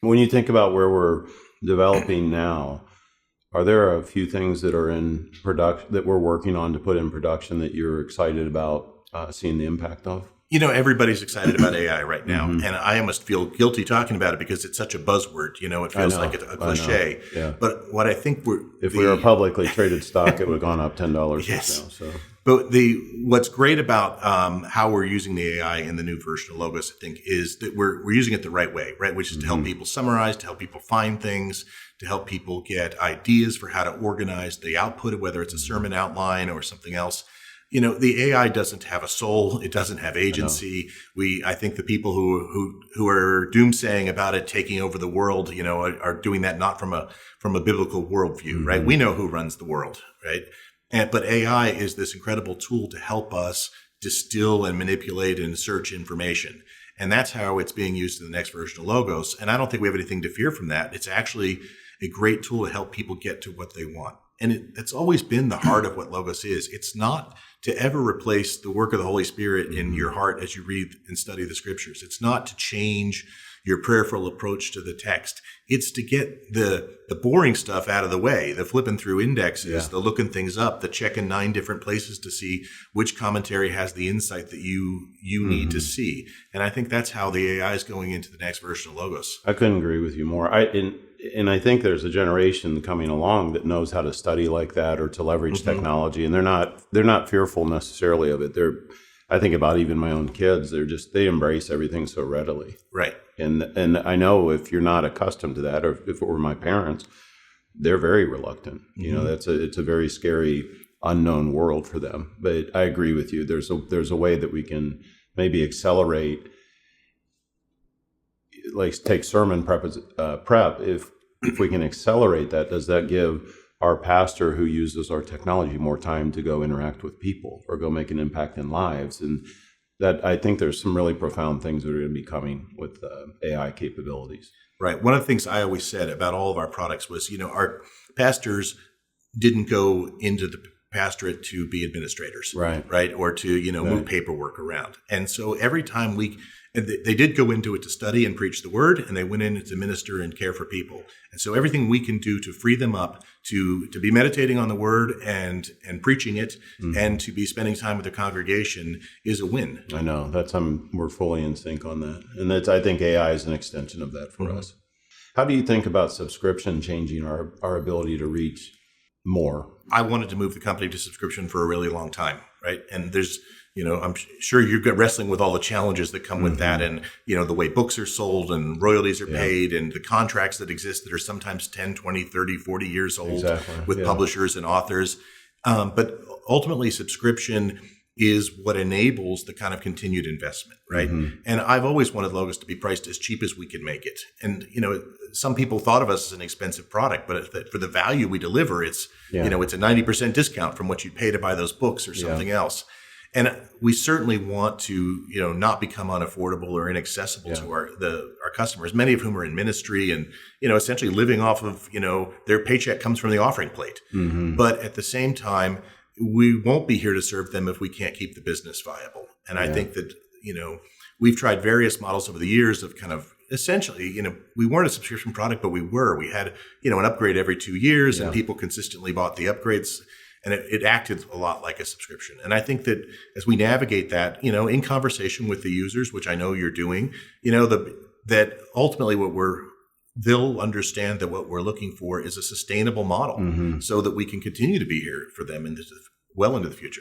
When you think about where we're developing now, are there a few things that are in production that we're working on to put in production that you're excited about seeing the impact of? Everybody's excited about AI right now, Mm-hmm. and I almost feel guilty talking about it because it's such a buzzword. It feels like a cliche. Yeah. But what I think if we were a publicly traded stock, it would have gone up $10 yes. now. So. But what's great about how we're using the AI in the new version of Logos, I think, is that we're using it the right way, right? Which is to help people summarize, to help people find things, to help people get ideas for how to organize the output, whether it's a sermon outline or something else. The AI doesn't have a soul. It doesn't have agency. I think the people who are doomsaying about it taking over the world, are doing that not from a biblical worldview, right? We know who runs the world, right? But AI is this incredible tool to help us distill and manipulate and search information. And that's how it's being used in the next version of Logos. And I don't think we have anything to fear from that. It's actually a great tool to help people get to what they want. And it's always been the heart of what Logos is. It's not to ever replace the work of the Holy Spirit in your heart as you read and study the scriptures. It's not to change your prayerful approach to the text. It's to get the boring stuff out of the way, the flipping through indexes, the looking things up, the checking 9 different places to see which commentary has the insight that you need to see. And I think that's how the AI is going into the next version of Logos. I couldn't agree with you more. And I think there's a generation coming along that knows how to study like that or to leverage technology, and they're not fearful necessarily of it. I think about even my own kids. They embrace everything so readily. Right. And I know if you're not accustomed to that, or if it were my parents, they're very reluctant. It's a very scary unknown world for them. But I agree with you. There's a way that we can maybe accelerate. Like take sermon prep. If we can accelerate that, does that give our pastor who uses our technology more time to go interact with people or go make an impact in lives? And that, I think there's some really profound things that are going to be coming with AI capabilities. Right. One of the things I always said about all of our products was, our pastors didn't go into the pastorate to be administrators, right? Or to, move paperwork around. And so every time they did go into it to study and preach the word, and they went in to minister and care for people. And so everything we can do to free them up to be meditating on the word and preaching it and to be spending time with the congregation is a win. I know we're fully in sync on that. And I think AI is an extension of that for us. How do you think about subscription changing our ability to reach more? I wanted to move the company to subscription for a really long time, right? And there's, I'm sure you've got wrestling with all the challenges that come with that, and, the way books are sold and royalties are paid, and the contracts that exist that are sometimes 10, 20, 30, 40 years old with publishers and authors. But ultimately, subscription is what enables the kind of continued investment, right? And I've always wanted Logos to be priced as cheap as we could make it. And, some people thought of us as an expensive product, but for the value we deliver, it's, it's a 90% discount from what you'd pay to buy those books or something else. And we certainly want to, not become unaffordable or inaccessible to our customers, many of whom are in ministry and, essentially living off of, their paycheck comes from the offering plate. But at the same time, we won't be here to serve them if we can't keep the business viable. And I think that, we've tried various models over the years of kind of essentially, we weren't a subscription product, but we had, an upgrade every 2 years and people consistently bought the upgrades. And it acted a lot like a subscription. And I think that as we navigate that, in conversation with the users, which I know you're doing, that ultimately they'll understand that what we're looking for is a sustainable model so that we can continue to be here for them well into the future.